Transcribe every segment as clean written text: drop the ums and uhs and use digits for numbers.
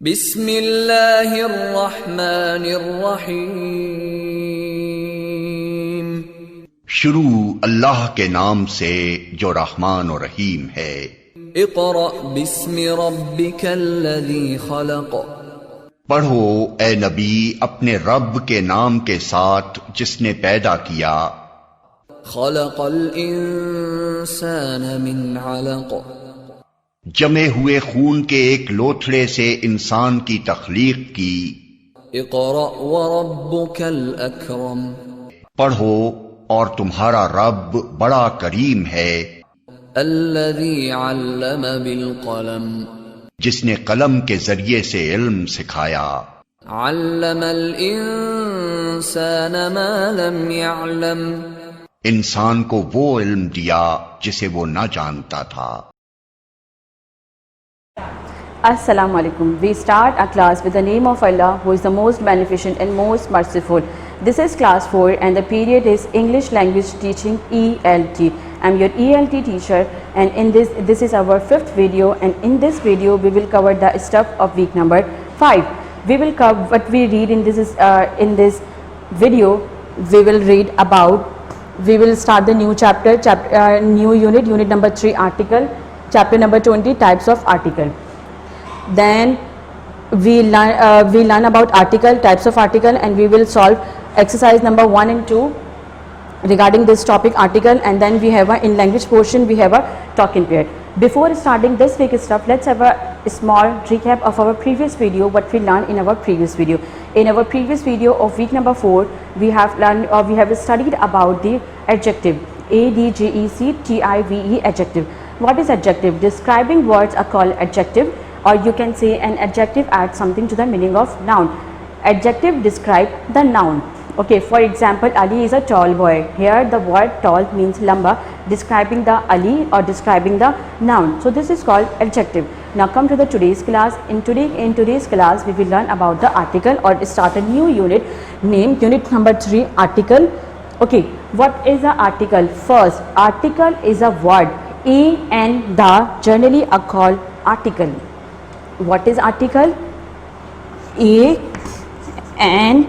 بسم اللہ الرحمن الرحیم. شروع اللہ کے نام سے جو رحمان و رحیم ہے. اقرأ بسم ربک الذی خلق. پڑھو اے نبی اپنے رب کے نام کے ساتھ جس نے پیدا کیا. خلق الانسان من علق. جمے ہوئے خون کے ایک لوتھڑے سے انسان کی تخلیق کی. اقرأ وربک الاکرم. پڑھو اور تمہارا رب بڑا کریم ہے. الذی علم بالقلم. جس نے قلم کے ذریعے سے علم سکھایا. علم الانسان ما لم يعلم. انسان کو وہ علم دیا جسے وہ نہ جانتا تھا. Assalamu alaikum. We start our class with the name of Allah, who is the most beneficent and most merciful. This is class 4 and the period is English language teaching ELT. I'm your ELT teacher and in this is our 5th video, and in this video we will cover the stuff of week number 5. We will cover what we read in this video. We will read about, we will start the new chapter, new unit number 3 article, chapter number 20 types of article. Then we learn about article, types of article, and we will solve exercise number 1 and 2 regarding this topic article, and then we have in language portion we have a talking period. Before starting this week's stuff, let's have a small recap of our previous video, what we learned in our previous video. In our previous video of week number 4, we have studied about the adjective, adjective, adjective. What is adjective? Describing words are called adjective, or you can say an adjective adds something to the meaning of noun. Adjective describe the noun. Okay, for example, Ali is a tall boy. Here the word tall means lamba, describing the Ali or describing the noun. So this is called adjective. Now come to the today's class. In today's class we will learn about the article, or start a new unit named unit number 3 article. Okay, what is the article? First, article is a word. A and the generally are called article. What is article? A and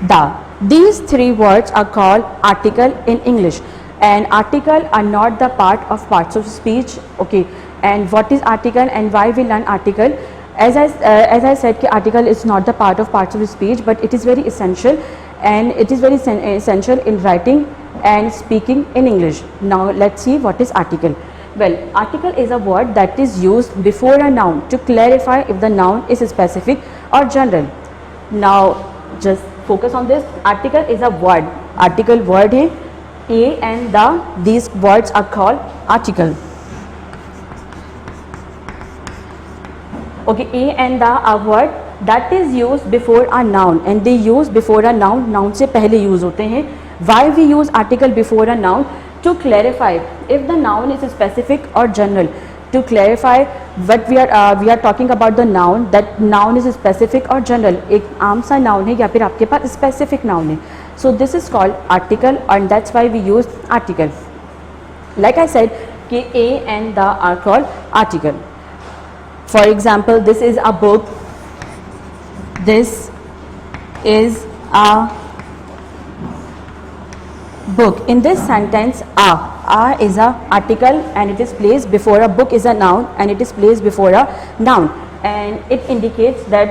the. These three words are called article in English, and article are not the parts of speech. Okay, and what is article and why we learn article? As I said, article is not the parts of speech, but it is very essential, and it is very essential in writing and speaking in English. Now let's see what is article. Well, article is a word that is used before a noun to clarify if the noun is specific or general. Now just focus on this. Article is a word. Article word है. A and the, these words are called article. Okay, A and the are word that is used before a noun, and they use before a noun. Noun से पहले use होते हैं. Why we use article before a noun? To clarify if the noun is specific or general. To clarify what we are talking about the noun, that noun is specific or general. एक आम सा noun है या फिर आपके पास specific noun है. So this is called article, and that's why we use article. Like I said, कि A and the are called article. For example, this is a book. This is a book. In this sentence, a is a article, and it is placed before a book is a noun, and it is placed before a noun, and it indicates that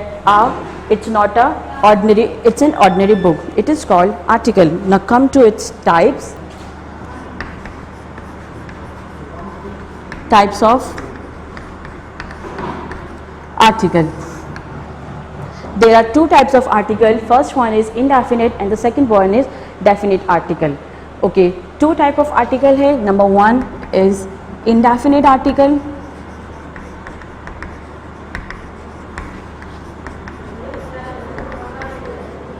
it's not a ordinary, it's an ordinary book. It is called article. Now come to its types of article. There are two types of article. First one is indefinite and the second one is definite article. Okay, two type of article है. Number 1 is indefinite article.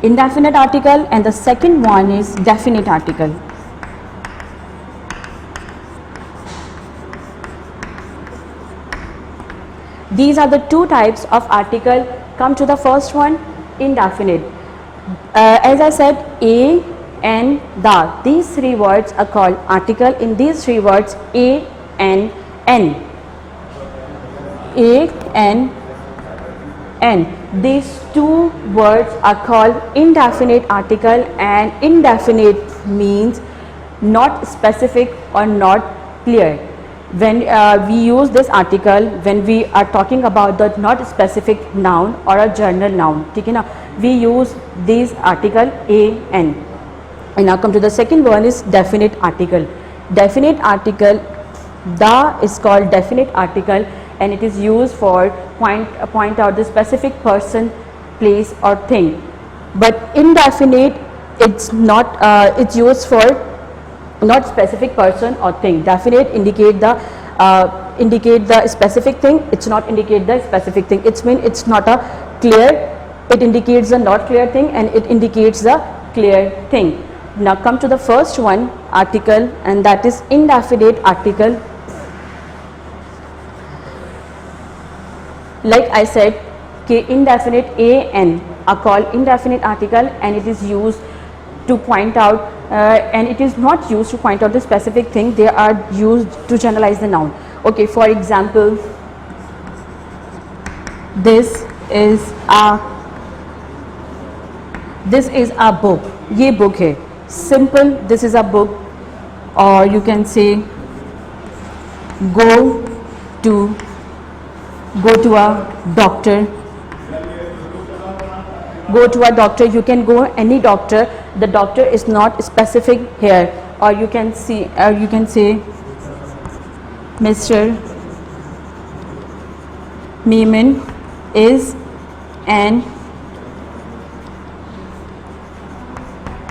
Indefinite article, and the second one is definite article. These are the two types of article. Come to the first one, indefinite. As I said, A and the, these three words are called article. In these three words, A and N. A and N. These two words are called indefinite article, and indefinite means not specific or not clear. When we use this article, when we are talking about the not specific noun or a general noun, ठीक है ना, we use these article A, N. And now come to the second one is definite article. Definite article, the is called definite article, and it is used for point out the specific person, place or thing. But indefinite, it's not it's used for not specific person or thing. Definite indicate the specific thing, it's not indicate the specific thing. It's mean it's not a clear, it indicates the not clear thing and it indicates the clear thing. Now come to the first one, article, and that is indefinite article. Like I said, indefinite A, N are called indefinite article, and it is used to point out and it is not used to point out the specific thing, they are used to generalize the noun. Okay, for example, this is a book, ये book है, simple, this is a book. Or you can say go to a doctor. Go to a doctor, you can go any doctor, the doctor is not specific here. Or you can say Mr. Meeman is an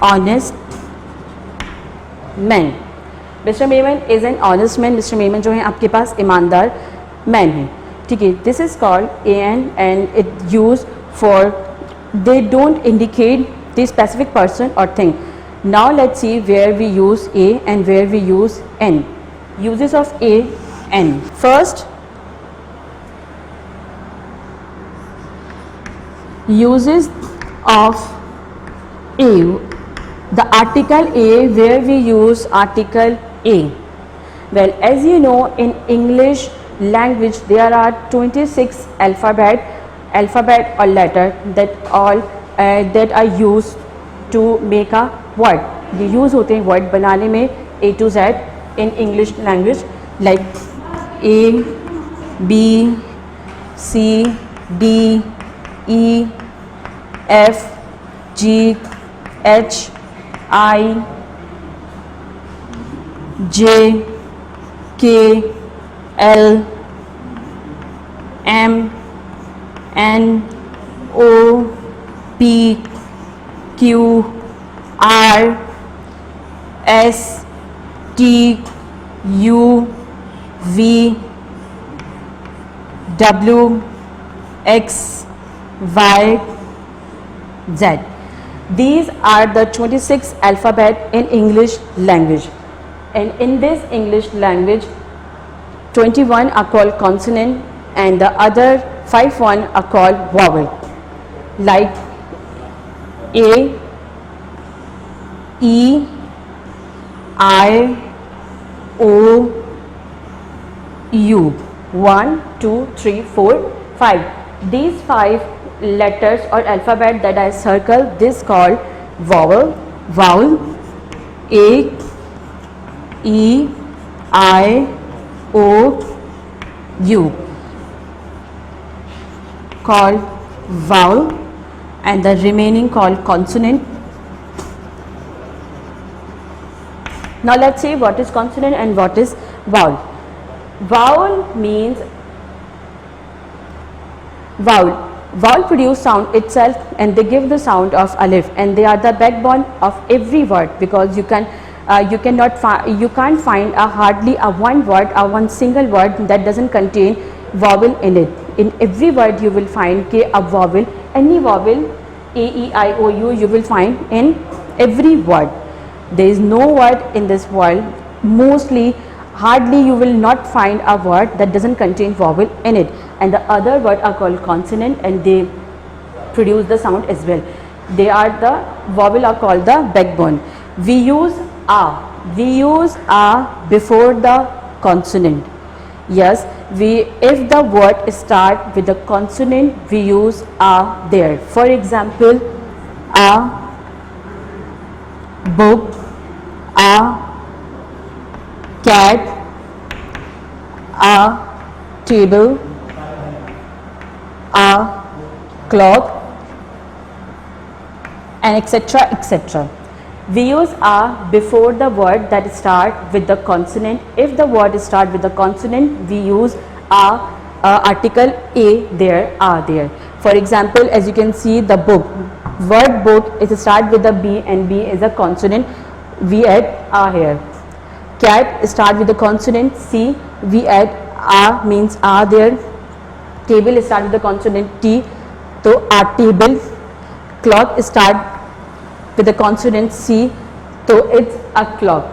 honest man. Mr. Meeman is an honest man. Mr. Meeman जो है आपके पास ईमानदार man है, ठीक है. This is called an, and it used for, they don't indicate the specific person or thing. Now let's see where we use A and where we use N. Uses of A, N. First, uses of A. The article A, where we use article A. Well, as you know, in English language there are 26 alphabet or letter that are used to make a word. ये use होते हैं word बनाने में A to Z in English language, like A, B, C, D, E, F, G, H, I, J, K, L, M, N, O, P, Q, R, S, T, U, V, W, X, Y, Z. These are the 26 alphabet in English language, and in this English language 21 are called consonant and the other 5 are called vowel, like A, E, I, O, U. 1, 2, 3, 4, 5. These 5 letters or alphabet that I circle, this called vowel. A, E, I, O, U called vowel, and the remaining called consonant. Now let's see what is consonant and what is vowel. Vowel means vowel produce sound itself, and they give the sound of alif, and they are the backbone of every word, because you can't find hardly a one word or one single word that doesn't contain vowel in it. In every word you will find a vowel. Any vowel, A, E, I, O, U, you will find in every word. There is no word in this world, hardly you will not find a word that doesn't contain vowel in it. And the other words are called consonant, and they produce the sound as well. They are the vowel are called the backbone. We use a before the consonant. Yes, if the word start with a consonant, we use a there. For example, a book, a cat, a table, a clock, and etc. etc. We use a before the word that start with the consonant. If the word start with the consonant, we use a article a there, a there. For example, as you can see, the book, word book is start with the B and B is a consonant, we add a here. Cat start with the consonant C, we add a means a there. Table start with the consonant T, so a table. Clock start with the consonant C, so it's a clock.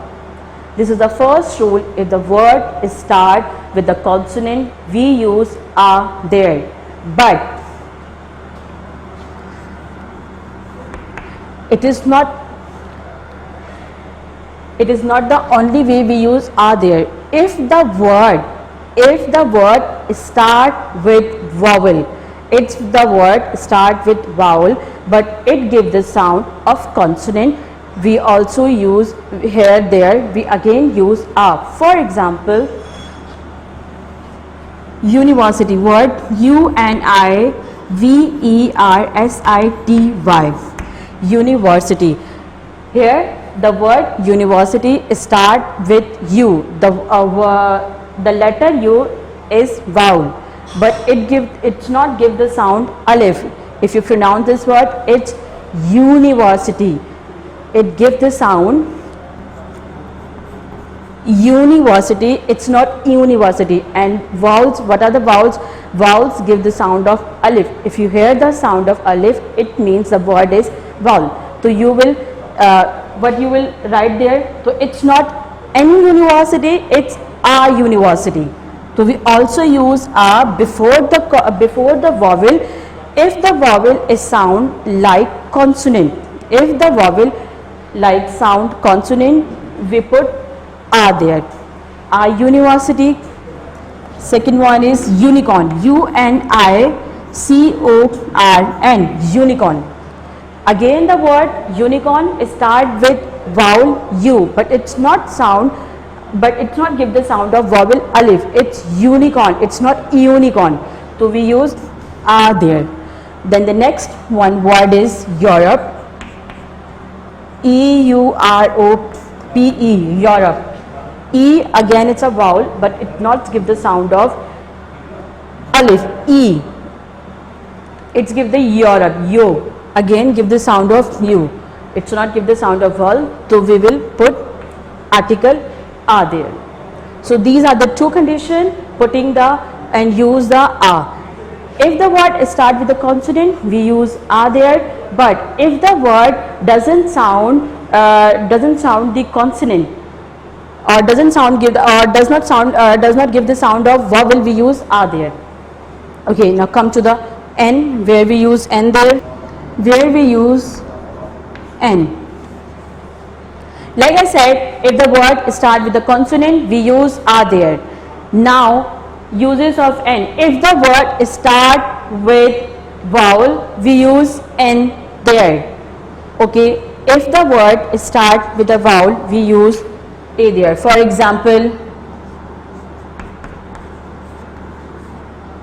This is the first rule. If the word start with the consonant, we use a there. But it is not the only way we use a there. If the word start with vowel, it's the word start with vowel, but it gives the sound of consonant, we also use here there, we again use a. For example, university, word university, university. Here the word university start with U, the letter U is vowel, but it's not give the sound alif. If you pronounce this word, it's university, it gives the sound university, it's not university. And vowels, what are the vowels? Vowels give the sound of alif. If you hear the sound of alif, it means the word is vowel. So you will what you will write there, so it's not any university, it's a university. So we also use a before the vowel if the vowel is sound like consonant. If the vowel like sound consonant, we put a there. A university. Second one is unicorn, UNICORN, unicorn. Again the word unicorn start with vowel U, but it's not sound, but it's not give the sound of vowel alif. It's unicorn, it's not unicorn. So we use a there. Then the next one word is Europe, EUROPE, Europe. E again it's a vowel, but it not give the sound of alif. E, it's give the Europe, yo, again give the sound of U, it's not give the sound of vowel, so we will put article a there. So these are the two conditions, putting the and use the a. If the word start with the consonant, we use a there, but if the word doesn't sound the consonant, or does not give the sound of vowel, we use a there. Okay, now come to the N, where we use N there, where we use N. Like I said, if the word start with the consonant, we use a there. Now uses of N, if the word start with vowel, we use N there. Okay, if the word start with a vowel, we use a there. For example,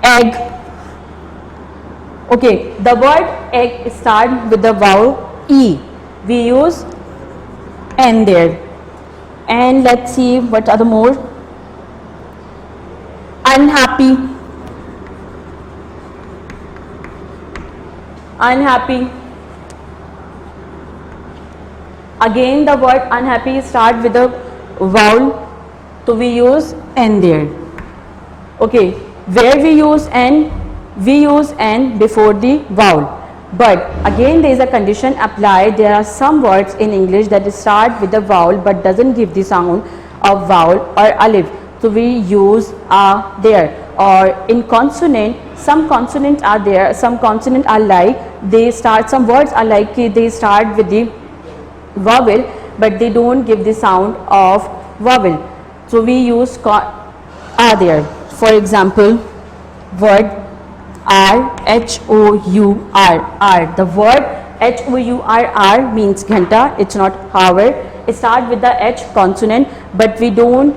egg. Okay, the word egg start with the vowel E, we use N there. And let's see what are the more. Unhappy, unhappy. Again the word unhappy start with a vowel, so we use N there. Okay, where we use N? We use N before the vowel. But again there is a condition applied. There are some words in English that start with a vowel but doesn't give the sound of vowel or alif. So we use a there. Or in consonant, some consonants are there, some consonants are like, they start, some words are like they start with the vowel but they don't give the sound of vowel. So we use a there. For example, word R, H-O-U-R. The word H-O-U-R means ghanta. It's not hour. It starts with the H consonant, but we don't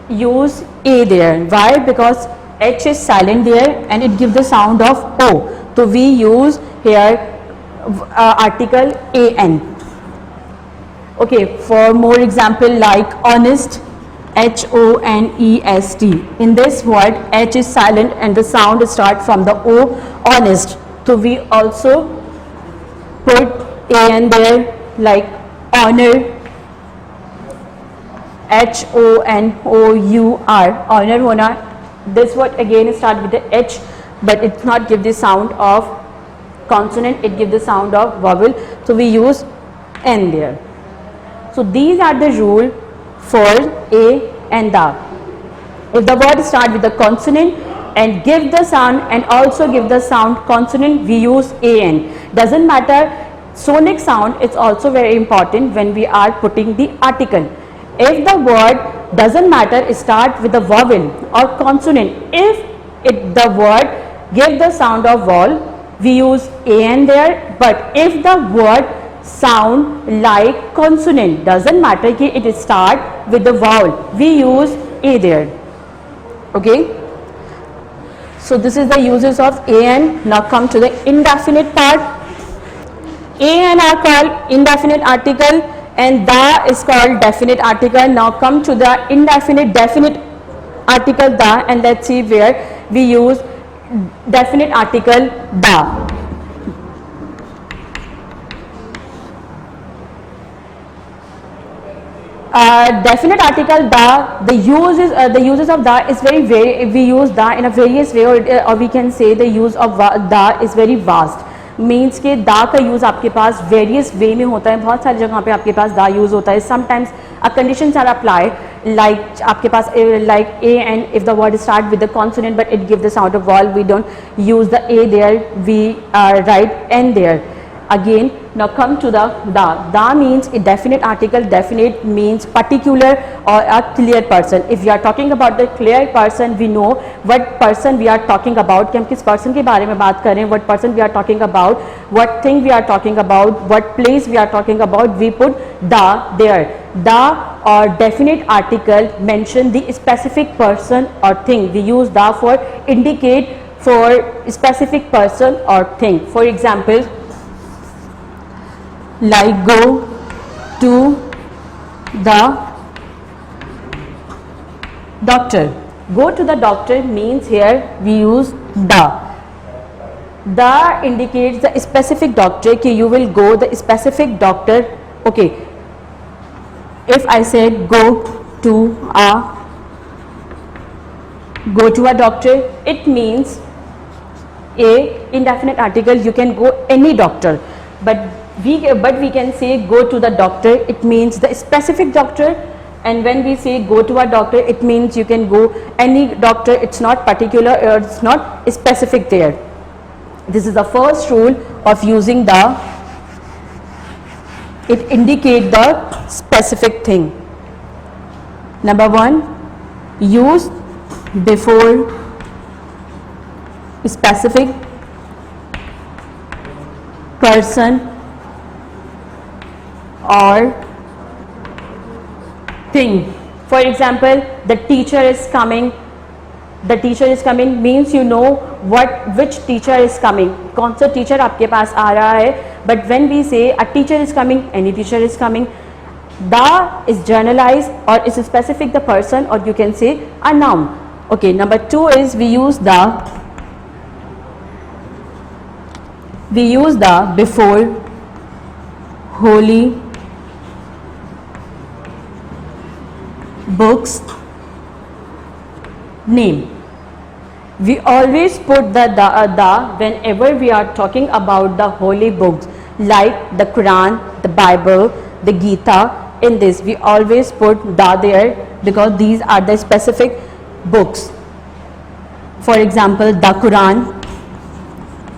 use A there. Why? Because H is silent there and it gives the sound of O. So we use here article AN. Okay, for more example like honest, H-O-N-E-S-T. In this word, H is silent and the sound starts from the O, honest. So we also put AN there, like honor, H-O-N-O-U-R, honor hona. This word again start with the H, but it's not give the sound of consonant, it gives the sound of vowel. So we use N there. So these are the rule for A and the. If the word start with the consonant and give the sound and also give the sound consonant, we use AN. Doesn't matter, sonic sound is also very important when we are putting the article. If the word doesn't matter, start with the vowel or consonant. If the word give the sound of vowel, we use AN there. But if the word sound like consonant, doesn't matter कि it start with the vowel, we use A there. Okay, so this is the uses of AN. Now come to the indefinite part. AN are called indefinite article and the is called definite article. Now come to the indefinite definite article the, and let's see where we use definite article the. Definite article the uses of the is very we use the in a various way, or we can say the use of the is very vast. Means के दा का use आपके पास various वे में होता है, बहुत सारी जगह पे आपके पास दा यूज़ होता है. Sometimes a conditions are apply like आपके पास like A and if the word start with the consonant but it give the sound of vowel, we don't use the A there, we write an there. Again, now come to the da. Da means a definite article. Definite means particular or a clear person. If we are talking about the clear person, we know what person we are talking about. कि हम किस person के बारे में बात कर रहे हैं. What person we are talking about. What thing we are talking about. What place we are talking about. We put da there. Da or definite article mention the specific person or thing. We use da for indicate for specific person or thing. For example, like go to the doctor. Go to the doctor means here we use the. The indicates the specific doctor कि you will go the specific doctor. Okay, if I said go to a doctor, it means a indefinite article. You can go any doctor, but we can say go to the doctor, it means the specific doctor. And when we say go to a doctor, it means you can go any doctor. It's not particular or it's not specific there. This is the first rule of using the. It indicates the specific thing. Number 1, use before specific person or thing. For example, the teacher is coming. The teacher is coming means you know which teacher is coming. कौन सा teacher आपके पास आ रहा है. But when we say a teacher is coming, any teacher is coming, the is generalized or is specific the person, or you can say a noun. Okay, number 2 is we use the before holy books name. We always put the whenever we are talking about the holy books like the Quran, the Bible, the Gita. In this we always put the there because these are the specific books. For example, the Quran,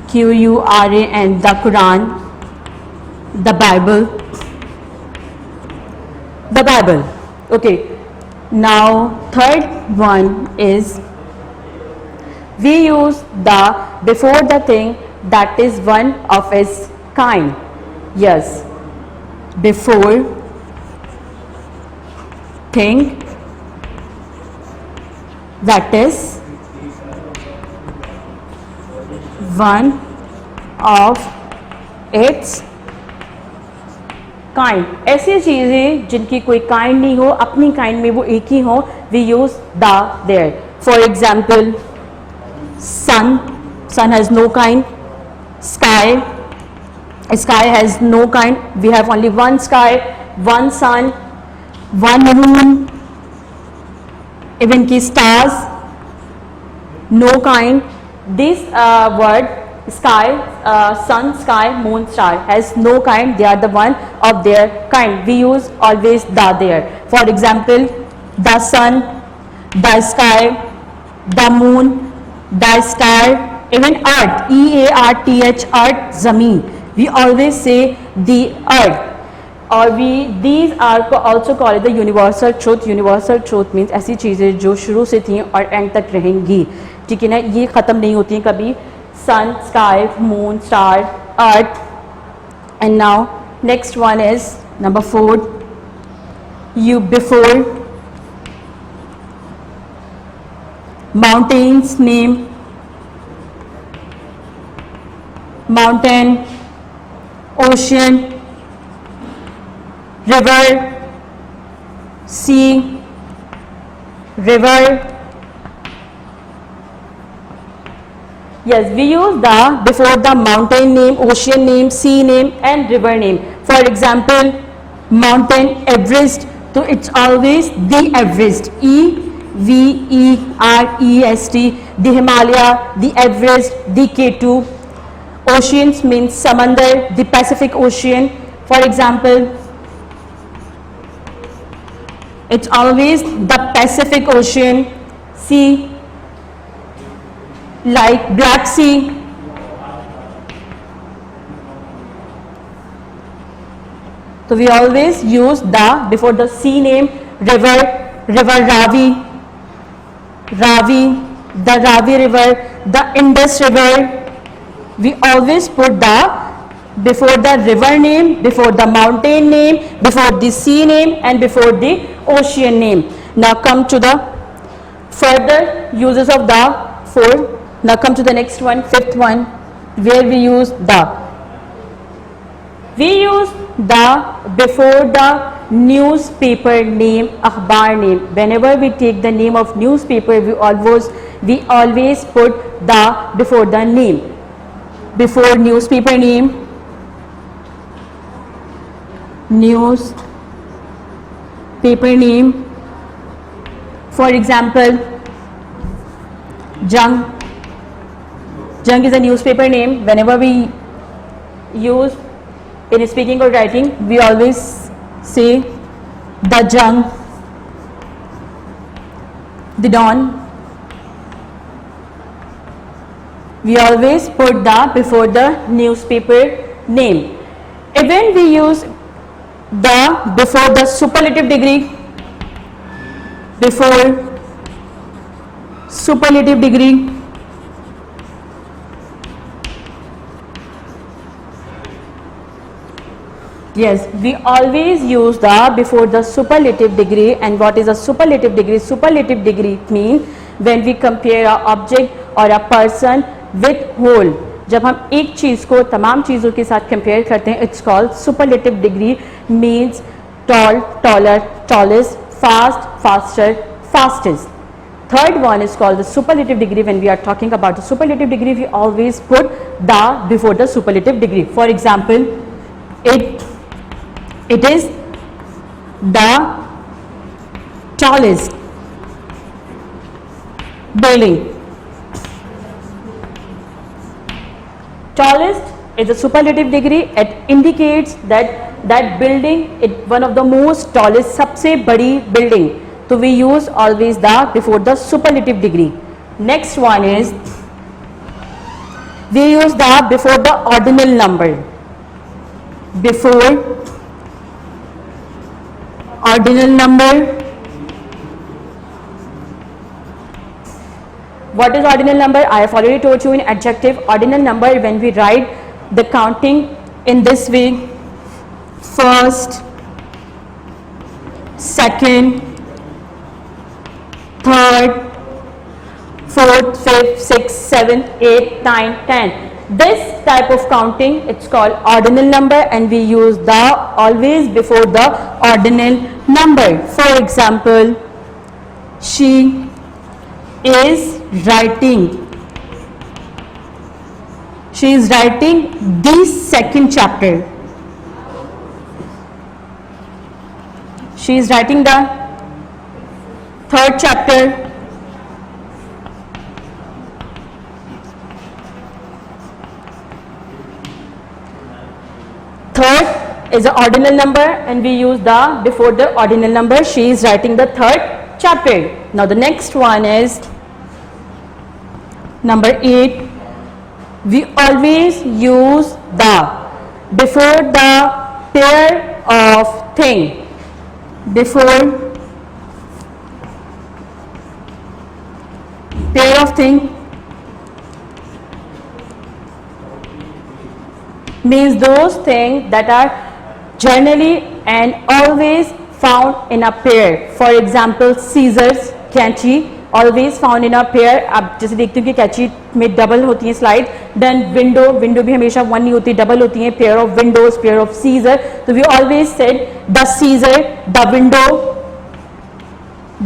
Quran, the Quran, the Bible. Okay. Now third one is We use the before the thing that is one of its kind. Yes, before thing that is one of its kind. ऐसी चीज़ें जिनकी कोई kind नहीं हो, अपनी kind में वो एक ही हो, we use the there. For example, sun has no kind. Sky has no kind. We have only one sky, one sun, one moon. Even ki stars, no kind. This word sky, sun, sky, moon, star has no kind. They are the one of their kind. We use always the there. For example, the sun, the sky, the moon, the star, even earth, EARTH, earth, zameen. We always say the earth, or these are also called the universal truth. Universal truth means ऐसी चीज़ें जो शुरू से थी और and तक रहेंगी, ठीक है ना, ये ख़त्म नहीं होती हैं कभी. sun, sky, moon, star, earth. And now next one is number 4, you before. Mountains name, mountain, ocean, river, sea, river. Yes, we use the before the mountain name, ocean name, sea name and river name. For example, mountain Everest, so it's always the Everest, EVEREST, the Himalaya, the Everest, the K2. Oceans means Samandar, the Pacific Ocean. For example, it's always the Pacific Ocean. Sea, like Black Sea. So we always use the before the sea name. River Ravi, the Ravi River, the Indus River. We always put the before the river name, before the mountain name, before the sea name and before the ocean name. Now come to the further uses of the 4. Now come to the next one, 5th one, where we use the. We use the before the newspaper name, akhbar name. Whenever we take the name of newspaper, we always put the before the name. Before newspaper name, newspaper name. For example, Jung is a newspaper name. Whenever we use in speaking or writing, we always say the Jung, the Dawn. We always put the before the newspaper name. Even we use the before the superlative degree. Before superlative degree. Yes, we always use the before the superlative degree. And what is a superlative degree? Superlative degree means when we compare a object or a person with whole. जब हम एक चीज़ को तमाम चीज़ों के साथ compare करते हैं, it's called superlative degree. Means tall, taller, tallest, fast, faster, fastest. Third one is called the superlative degree. When we are talking about the superlative degree, we always put the before the superlative degree. For example, it is the tallest building. Tallest is a superlative degree. It indicates that building is one of the most tallest, सबसे बड़ी building. So we use always the before the superlative degree. Next one is we use the before the ordinal number. Before ordinal number. What is ordinal number? I have already told you in adjective. Ordinal number, when we write the counting in this way: first, second, third, fourth, fifth, sixth, seventh, eighth, ninth, 10. This type of counting, it's called ordinal number, and we use the always before the ordinal number. For example, she is writing. She is writing the second chapter. She is writing the third chapter. Third is an ordinal number, and we use the before the ordinal number. She is writing the third chapter. Now the next one is number 8. We always use the before the pair of thing. Before pair of thing means those things that are generally and always found in a pair. For example, scissors, कैंची, always found in a pair. आप जैसे देखते हो कि कैंची में double होती हैं स्लाइड. Then window, window भी हमेशा वन नहीं होती, डबल होती हैं. Pair of windows, pair of scissor. So we always said the scissor, the window,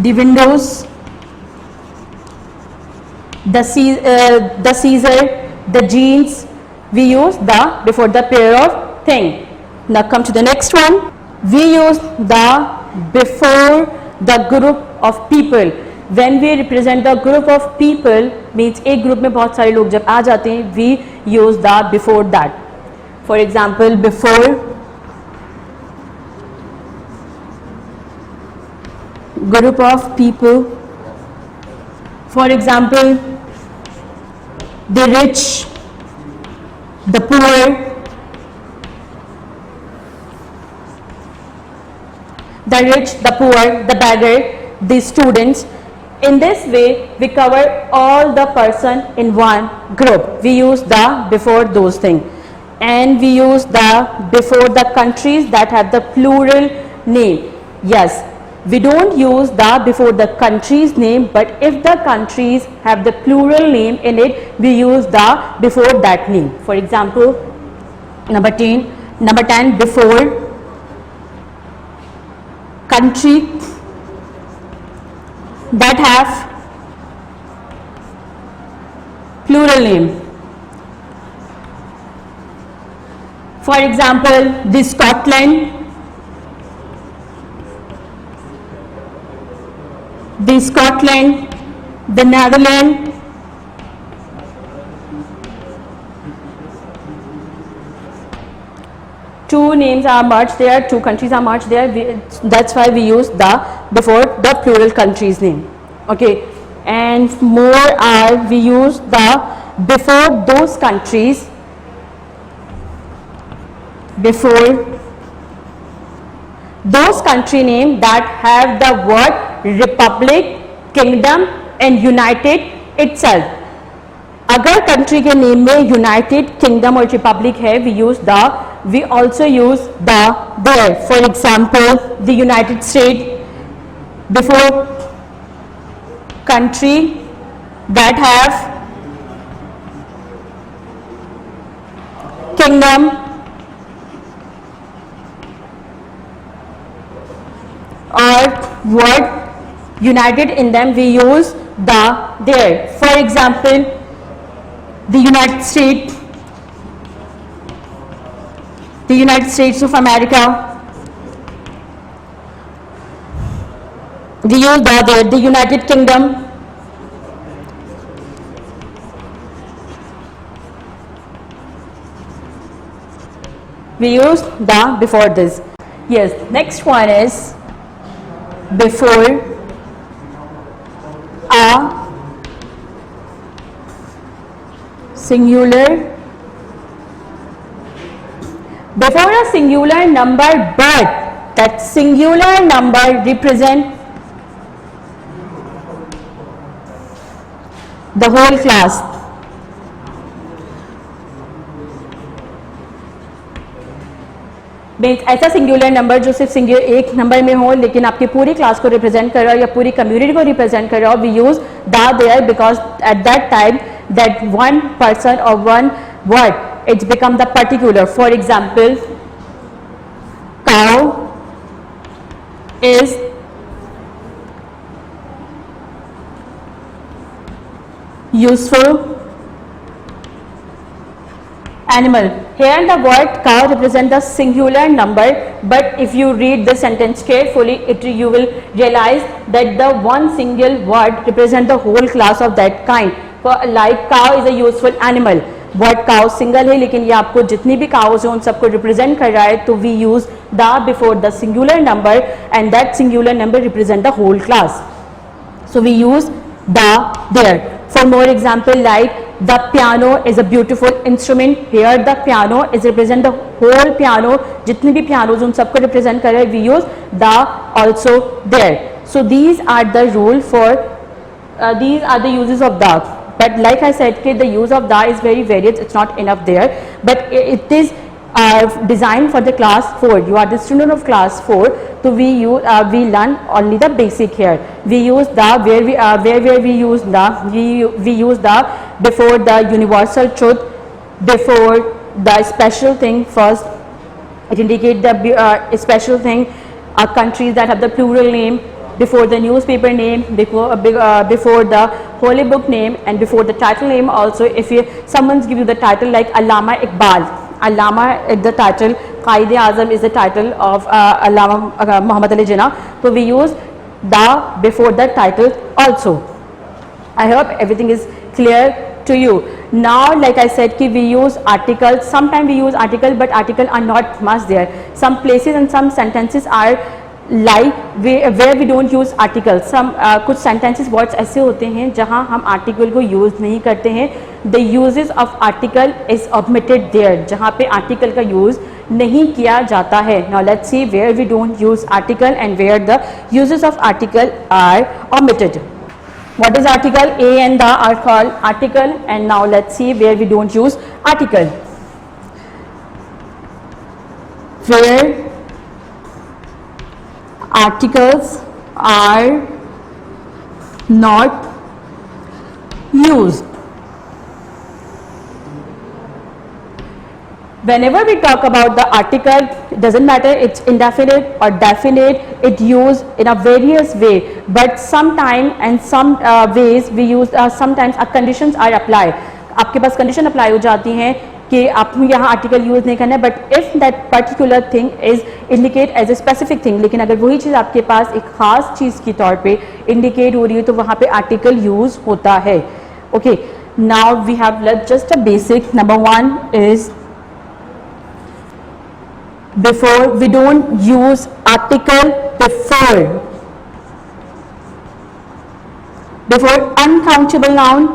the windows, the scissor, the jeans. We use the before the pair of thing. Now come to the next one. We use the before the group of people. When we represent the group of people, means एक group में बहुत सारे लोग जब आ जाते हैं, we use the before that. For example, before group of people. For example, the rich, the poor, the rich, the poor, the beggar, the students. In this way, we cover all the person in one group. We use the before those things. And we use the before the countries that have the plural name. Yes, we don't use the before the country's name, but if the countries have the plural name in it, we use the before that name. For example, number 10, before country that have plural name. For example, the Scotland, the Scotland, the Netherlands, two names are merged there, two countries are merged there. That's why we use the before the plural country's name. Okay, and more are we use the before those countries, before those country name that have the word republic, kingdom and united itself. अगर country के name में united, kingdom और republic है, we use the, we also use the there. For example, the United States, before country that have kingdom or word united in them, we use the there. For example, the United States, the United States of America, we use the there. The United Kingdom, we use the before this. Yes, next one is before a singular, before a singular number, but that singular number represent the whole class. Means ऐसा singular number जो सिर्फ singular एक number में हो लेकिन आपकी पूरी class को रिप्रेजेंट कर रहा हो या पूरी कम्युनिटी को रिप्रेजेंट कर रहा हो, we use the there because at that time that one person और one word it's become the particular. For example, cow is useful animal. Here the word cow represents the singular number, but if you read the sentence carefully, you will realize that the one single word represents the whole class of that kind. For like cow is a useful animal. Word cow single है लेकिन ये आपको जितनी भी cows हैं उन सबको represent कर रहा है, तो we use the before the singular number and that singular number represent the whole class. So we use the there. For more example, like the piano is a beautiful instrument. Here the piano is represent the whole piano. जितनी भी pianos उन सबको represent कर रहे हैं, we use the also there. So these are the rule for these are the uses of the. But like I said, the use of the is very varied. It's not enough there, but it is designed for the class 4. You are the student of class 4, so we learn only the basic here. We use the where we use the we use the before the universal truth, before the special thing first. It indicates the special thing. Countries that have the plural name, before the newspaper name, before the holy book name, and before the title name also. If someone's give you the title like Allama Iqbal, Allama is the title, Qaid-e-Azam is the title of Allama Muhammad Ali Jinnah, so we use the before the title also. I hope everything is clear to you. Now like I said we use articles. Sometimes we use article, but article are not much there. Some places and some sentences are like where we don't use article. Some कुछ sentences words ऐसे होते हैं जहाँ हम article को use नहीं करते हैं. The uses of article is omitted there. जहाँ पे article का use नहीं किया जाता है. Now let's see where we don't use article and where the uses of article are omitted. What is article? A and the are called article, and now let's see where we don't use article. Where articles are not used. Whenever we talk about the article, it doesn't matter it's indefinite or definite, it used in a various way, but sometime and some ways we use sometimes conditions are applied. आपके पास condition apply हो जाती हैं कि आप यहाँ article use नहीं करना है, but if that particular thing is indicate as a specific thing, लेकिन अगर वही चीज़ आपके पास एक खास चीज़ की तौर पे indicate हो रही है तो वहाँ पे article use होता है. Okay, now we have just a basic. Number one is before. We don't use article before uncountable noun.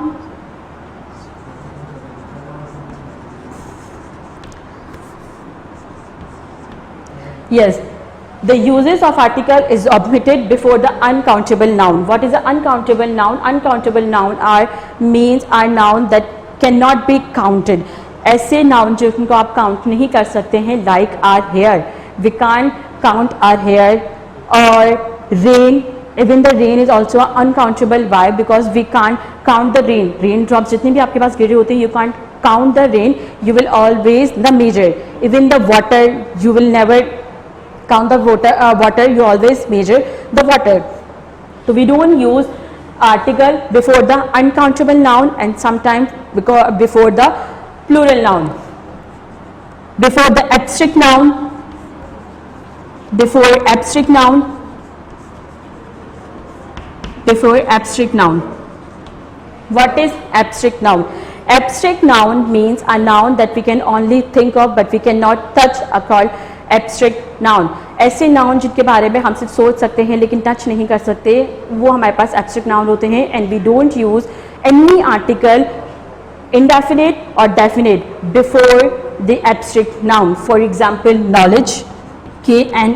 Yes, the uses of article is omitted before the uncountable noun. What is the uncountable noun? Uncountable noun means noun that cannot be counted. ऐसे noun जिनको आप count नहीं कर सकते हैं, like our hair. We can't count our hair. Or rain. Even the rain is also uncountable. Why? Because we can't count the rain. Rain drops जितने भी आपके पास गिरे होते हैं, you can't count the rain. You will always the measure. Even the water, you will never count the water. You always measure the water. So we don't use article before the uncountable noun, and sometimes before the plural noun. Before the abstract noun. Before abstract noun. Before abstract noun. What is abstract noun? Abstract noun means a noun that we can only think of but we cannot touch, are called abstract noun. ऐसे noun जिनके बारे में हम सिर्फ सोच सकते हैं लेकिन touch नहीं कर सकते, वो हमारे पास abstract noun होते हैं. And we don't use any article indefinite or definite before the abstract noun. For example, knowledge, knowledge,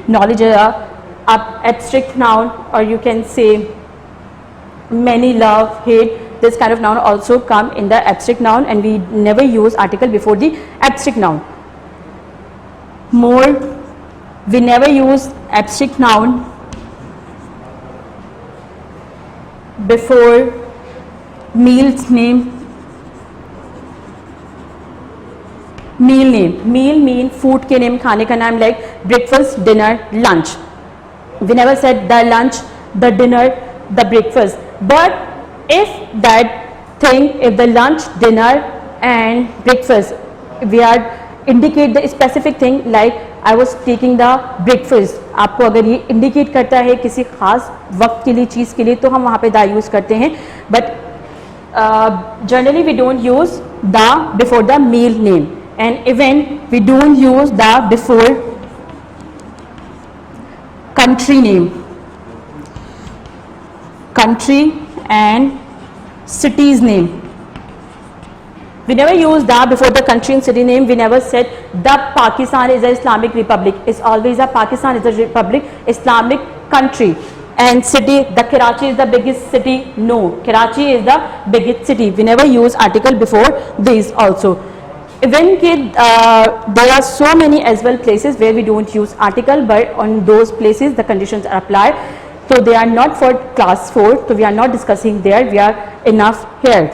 knowledge abstract noun, or you can say many, love, hate, this kind of noun also come in the abstract noun, and we never use article before the abstract noun. More, we never use abstract noun before meal's name. Meal name, meal mean food के name, खाने का नाम, like breakfast, dinner, lunch. We never said the lunch, the dinner, the breakfast. But if that thing, if the lunch, dinner and breakfast, we are indicate the specific thing, like I was taking the breakfast, आपको अगर ये indicate करता है किसी खास वक्त के लिए, चीज़ के लिए, तो हम वहाँ पे दा use करते हैं. But generally we don't use the before the meal name, and even we don't use the before country name, country and city's name. We never use the before the country and city name. We never said the Pakistan is an Islamic republic. It's always a Pakistan is a republic, Islamic country. And city, the Karachi is the biggest city. No, Karachi is the biggest city. We never use article before these also. Even there are so many as well places where we don't use article, but on those places the conditions are applied. So they are not for class 4, so we are not discussing there, we are enough here.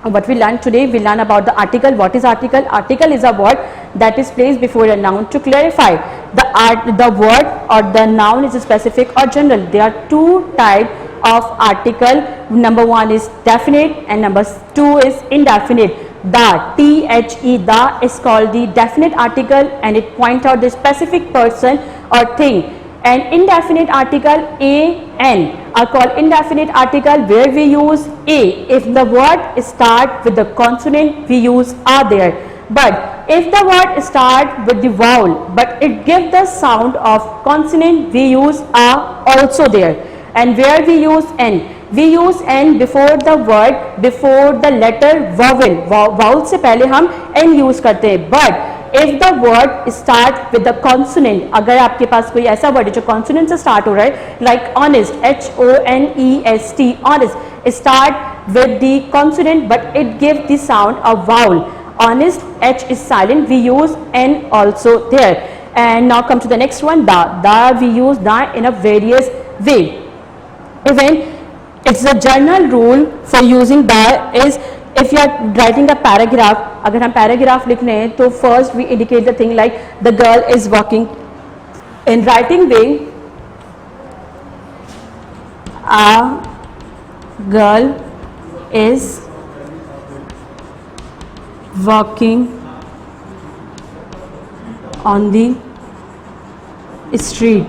What we learned today, we learn about the article. What is article? Article is a word that is placed before a noun to clarify. The word or the noun is specific or general. There are two types of article. Number one is definite and number two is indefinite. The, T-H-E, the is called the definite article, and it points out the specific person or thing. And indefinite article, A-N, are called indefinite article where we use A. If the word start with the consonant, we use A there. But if the word start with the vowel, but it gives the sound of consonant, we use A also there. And where we use N? We use N before the word, before the letter vowel. Vowel से पहले हम N use करते हैं. But if the word start with the consonant, अगर आपके पास कोई ऐसा word है जो consonant से start हो रहा है, like honest, H-O-N-E-S-T, honest, start with the consonant but it gives the sound of vowel. Honest, H is silent, we use N also there. And now come to the next one, the we use the in a various way. Even it's a general rule for using the is if you are writing a paragraph, अगर हम paragraph लिख रहे हैं तो first we indicate the thing like the girl is walking. In writing way, a girl is walking on the street.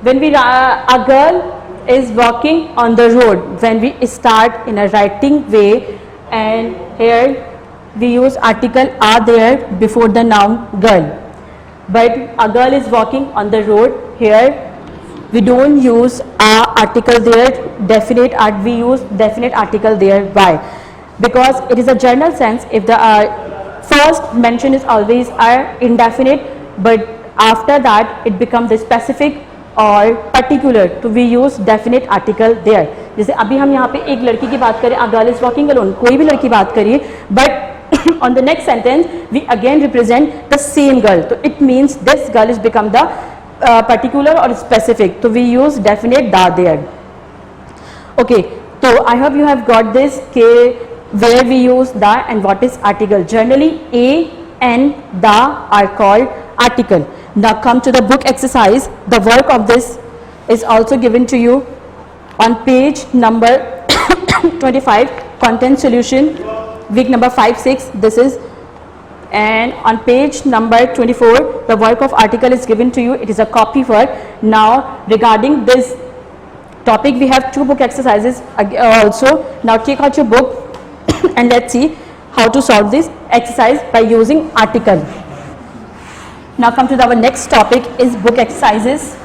When we a girl is walking on the road, when we start in a writing way, and here we use article a there before the noun girl. But a girl is walking on the road, here we don't use a article there, definite art, we use definite article there. Why? Because it is a general sense. If the first mention is always indefinite, but after that it becomes the specific और particular, तो we use definite article there. जैसे अभी हम यहाँ पे एक लड़की की बात करें, a girl is walking alone, कोई भी लड़की बात करिए, but on the next sentence we again represent the same girl, तो it means this girl is become the particular और स्पेसिफिक, तो we use definite the there. Okay, तो I hope you have got this के where we use the and what is article. Generally a and the are called article. Now come to the book exercise. The work of this is also given to you on page number 25, content solution, week number 5-6 this is, and on page number 24 the work of article is given to you. It is a copy work. Now regarding this topic we have two book exercises also. Now take out your book and let's see how to solve this exercise by using article. Now come to our next topic is book exercises.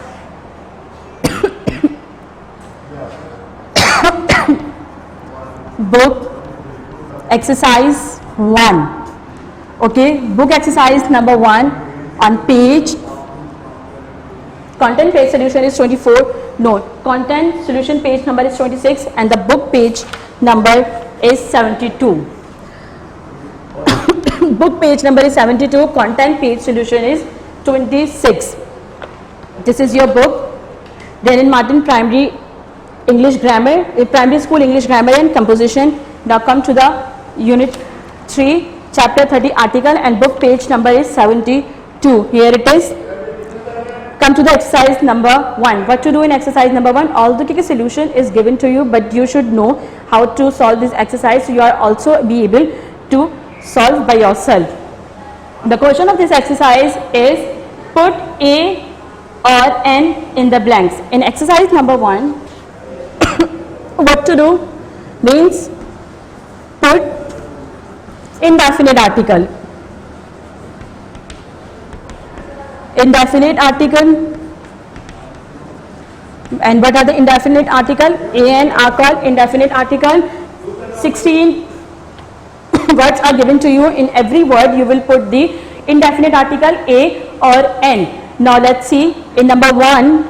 Book exercise 1. Okay, book exercise number 1 on page, content page solution is 24, no, content solution page number is 26 and the book page number is 72. Book page number is 72, content page solution is 26. This is your book. Then in Martin Primary English Grammar, Primary School English Grammar and Composition. Now come to the Unit 3, Chapter 30 article and book page number is 72. Here it is. Come to the exercise number 1. What to do in exercise number 1? Although the solution is given to you, but you should know how to solve this exercise. So you are also be able to solve by yourself. The question of this exercise is put A or N in the blanks. In exercise number 1, what to do means put indefinite article. Indefinite article. And what are the indefinite article? A and are called indefinite article. 16 words are given to you. In every word you will put the indefinite article A or N. Now let's see. In number 1,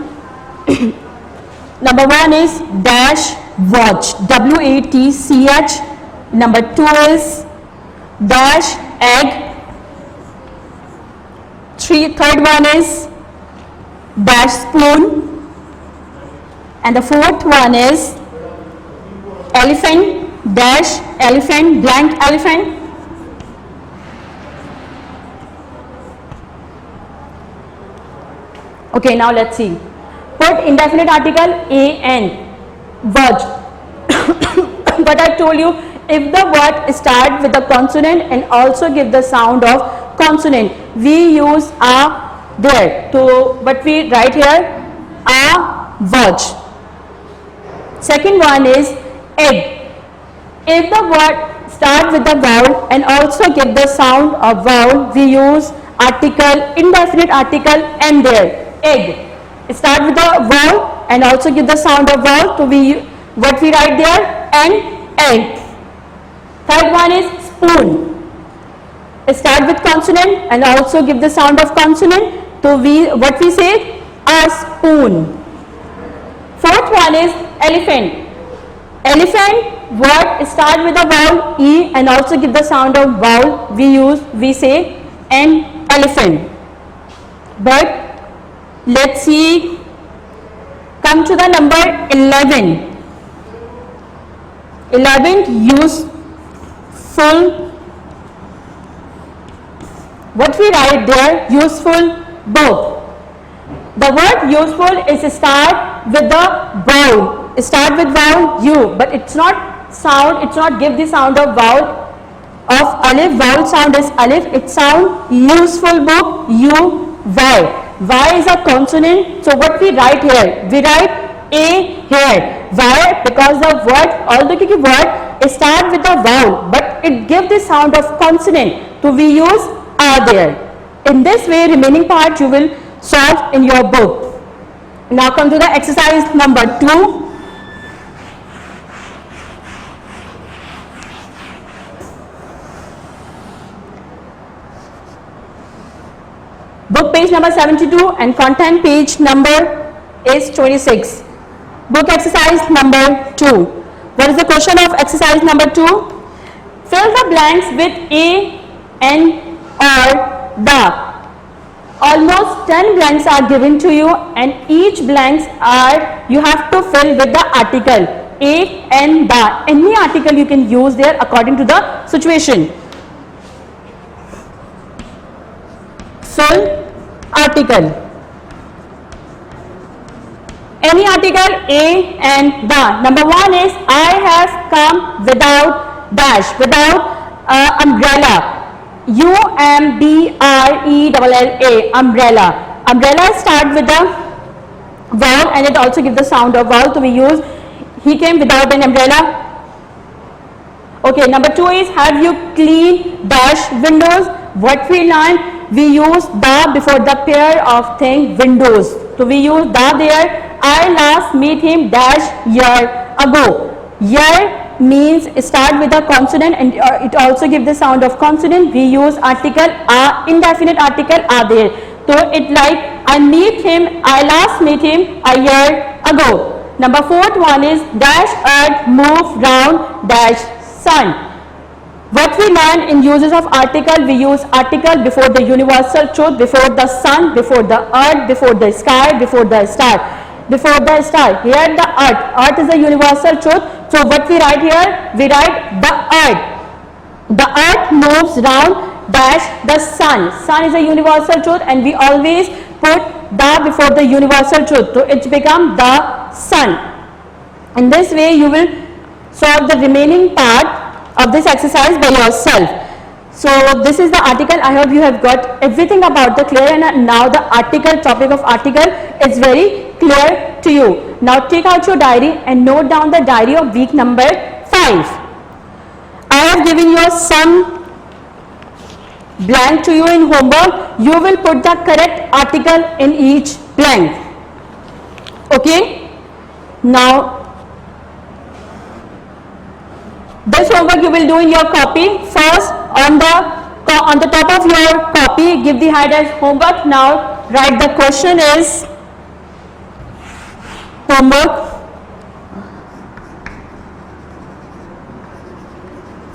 number 1 is dash watch, W-A-T-C-H. Number 2 is dash egg. Third one is dash spoon. And the fourth one is elephant, dash elephant, blank elephant. Okay, now let's see. Put indefinite article A-N. Watch. But I told you, if the word start with a consonant and also give the sound of consonant, we use a there. So what we write here, a watch. Second one is egg. If the word start with the vowel and also give the sound of vowel, we use article, indefinite article and there. Egg. Start with the vowel and also give the sound of vowel. So what we write there, and egg. Third one is spoon. Start with consonant and also give the sound of consonant. So what we say, a spoon. Fourth one is elephant. Elephant word start with a vowel E and also give the sound of vowel. We say an elephant. But let's see. Come to the number 11. 11th, useful. What we write there, useful book. The word useful is start with the vowel. Start with vowel U, but it's not sound. It's not give the sound of vowel of alif. Vowel sound is alif. It sound useful book U Y. Y is a consonant. So what we write here? We write A here. Why? Because the word, although the word start with the vowel, but it gives the sound of consonant. So we use A there. In this way, remaining part you will solve in your book. Now come to the exercise number 2. Book page number 72 and content page number is 26. Book exercise number 2. What is the question of exercise number 2? Fill the blanks with A, N or the. Almost 10 blanks are given to you and each blanks are you have to fill with the article A, N, the. Any article you can use there according to the situation. Fill article. Any article A and the. Number 1 is I have come without dash, without umbrella. U-M-B-R-E-L-L-A, umbrella. Umbrella start with the vowel and it also gives the sound of vowel. So we use he came without an umbrella. Okay, number 2 is have you cleaned dash windows. What we learned, we use the before the pair of thing windows. So we use the there. I last meet him dash year ago. Year means start with a consonant, and it also gives the sound of consonant. We use article indefinite article are there. So it like I meet him, I last meet him a year ago. Number fourth one is dash earth move round dash sun. What we learn in uses of article, we use article before the universal truth, before the sun, before the earth, before the sky, before the star. Before the star, here the earth is a universal truth. So what we write here, we write the earth moves round dash the sun is a universal truth, and we always put the before the universal truth, so it become the sun. In this way you will solve the remaining part of this exercise by yourself. So this is the article. I hope you have got everything about the clear, and now the article, topic of article is very clear to you. Now take out your diary and note down the diary of week number 5. I have given you some blank to you in homework. You will put the correct article in each blank. Okay? Now this homework you will do in your copy. First on the top of your copy, give the head as homework. Now write the question is homework.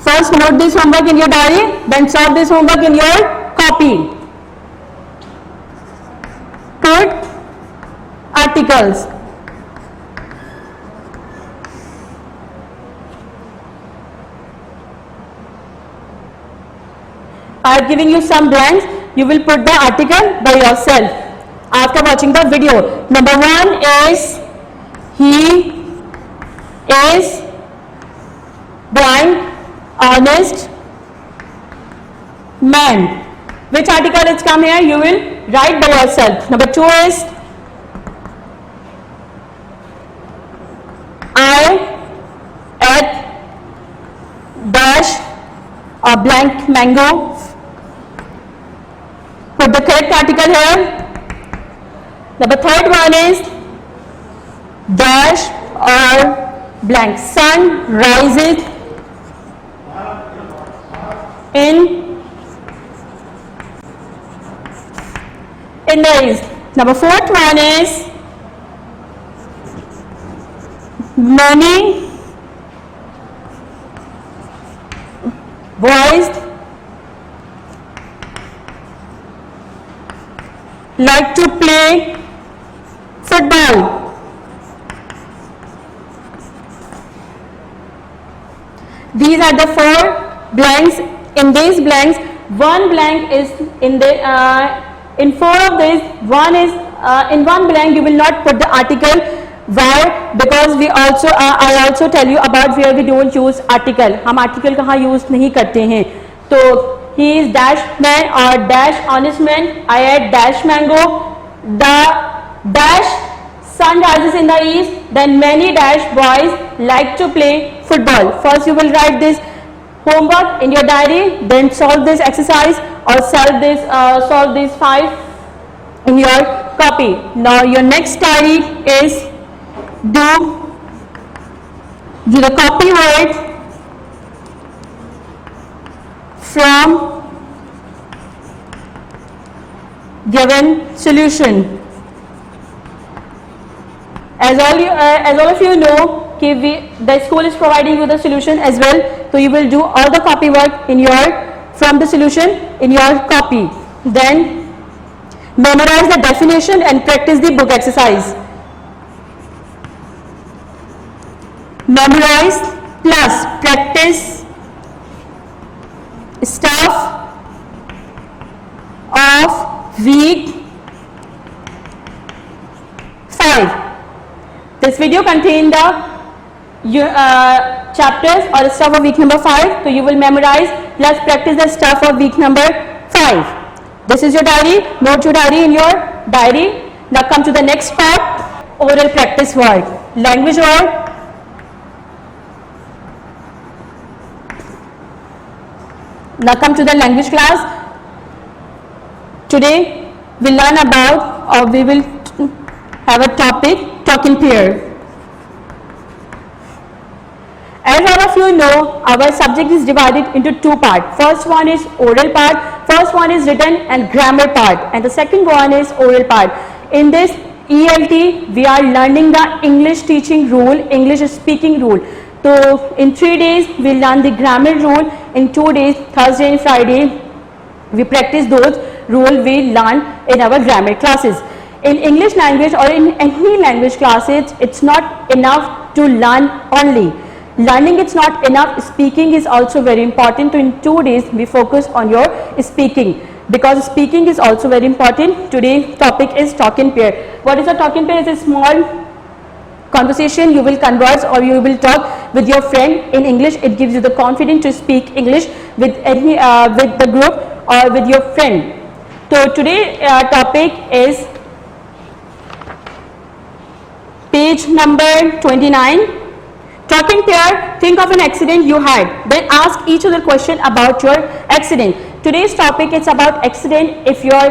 First note this homework in your diary, then solve this homework in your copy. Put articles. I am giving you some blanks. You will put the article by yourself after watching the video. Number 1 is he is blank honest man. Which article is come here? You will write by yourself. Number 2 is I ate dash a blank mango. Put the correct article here. Number 3rd one is dash or blank sun rises in the east. Number 4th one is many boys like to play football. These are the 4 blanks. In these blanks, one blank is in the in 4 of these, one is in one blank you will not put the article. Why? Because we also I also tell you about where we don't use article. हम article कहाँ use नहीं करते हैं. तो he is dash man or dash honest man. I ate dash mango. The dash sun rises in the east. Then many dash boys like to play football. First you will write this homework in your diary, then solve this exercise or solve these 5 in your copy. Now your next diary is do the copy word from given solution. As all of you know, the school is providing you the solution as well, so you will do all the copy work in from the solution in your copy. Then memorize the definition and practice the book exercise. Memorize plus practice stuff of week 5. This video contains the chapters or stuff of week number 5. So you will memorize plus practice the stuff of week number 5. This is your diary. Note your diary in your diary. Now come to the next part, oral practice word, language word. Now come to the language class. Today we learn about, or we will have a topic, talk in pair. As all of you know, our subject is divided into two parts. First one is oral part, first one is written and grammar part, and the second one is oral part. In this ELT, we are learning the English teaching rule, English speaking rule. So in 3 days, we learn the grammar rule. In 2 days, Thursday and Friday, we practice those rules we learn in our grammar classes. In English language or in any language classes, it's not enough to learn only. Learning is not enough, speaking is also very important. So in 2 days, we focus on your speaking, because speaking is also very important. Today's topic is talk in pair. What is a talk in pair? It's a small conversation you will converse or you will talk with your friend in English. It gives you the confidence to speak English with any with the group or with your friend. So today topic is page number 29. Talk in pair. Think of an accident you had. Then ask each other question about your accident. Today's topic is about accident. If your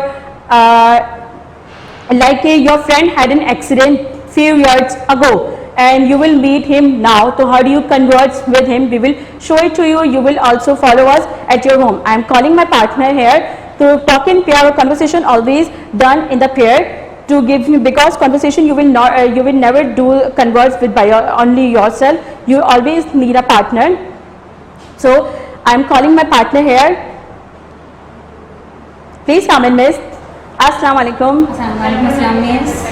your friend had an accident few years ago and you will meet him now, so how do you converse with him? We will show it to you. You will also follow us at your home. I am calling my partner here. To talk in pair or conversation always done in the pair to give you, because conversation you will not you will never do converse with by only yourself. You always need a partner. So I am calling my partner here. Please come in, miss. Assalamu alaikum. Assalamualaikum, miss.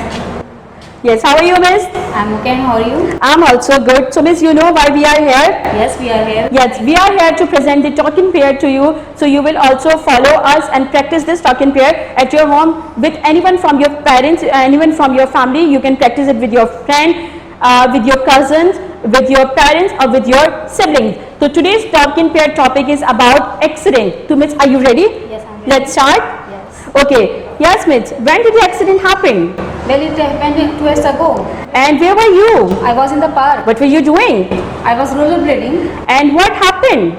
Yes, how are you, miss? I'm okay, and how are you? I'm also good. So miss, you know why we are here? Yes, we are here. Yes, we are here to present the talk in pair to you. So you will also follow us and practice this talk in pair at your home with anyone from your parents, anyone from your family. You can practice it with your friend, with your cousins, with your parents, or with your siblings. So today's talk in pair topic is about accident. So miss, are you ready? Yes, I'm ready. Let's start. Yes. Okay. Yes, miss. When did the accident happen? Well, it happened 2 years ago. And where were you? I was in the park. What were you doing? I was rollerblading. And what happened?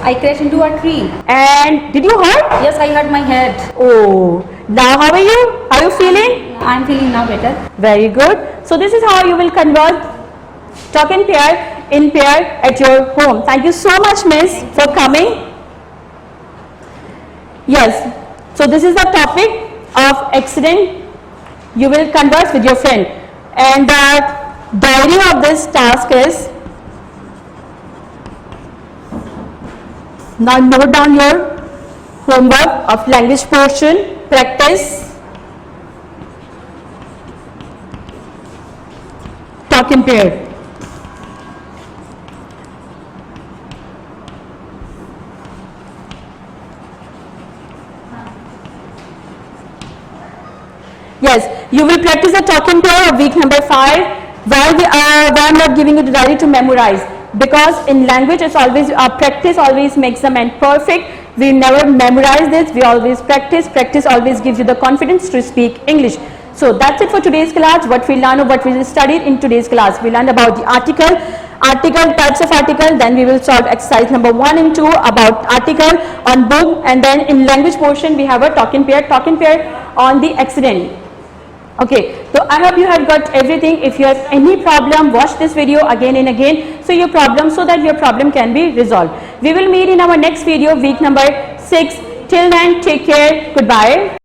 I crashed into a tree. And did you hurt? Yes, I hurt my head. Oh, now how are you? Are you feeling? I'm feeling now better. Very good. So this is how you will convert talk in pair at your home. Thank you so much, miss, for coming. Yes. So this is the topic of accident. You will converse with your friend. And the diary of this task is, now note down your homework of language portion, practice, talk in pair. Yes, you will practice the talk in pair of week number 5. Why I'm not giving you the diary to memorize? Because in language it's always practice always makes the man perfect. We never memorize this, we always practice. Practice always gives you the confidence to speak English. So that's it for today's class. What we learned or what we studied in today's class. We learned about the article, types of article, then we will solve exercise number 1 and 2 about article on book, and then in language portion we have a talk in pair on the accident. Okay, so I hope you have got everything. If you have any problem, watch this video again and again so that your problem can be resolved. We will meet in our next video, week number 6. Till then, take care. Goodbye.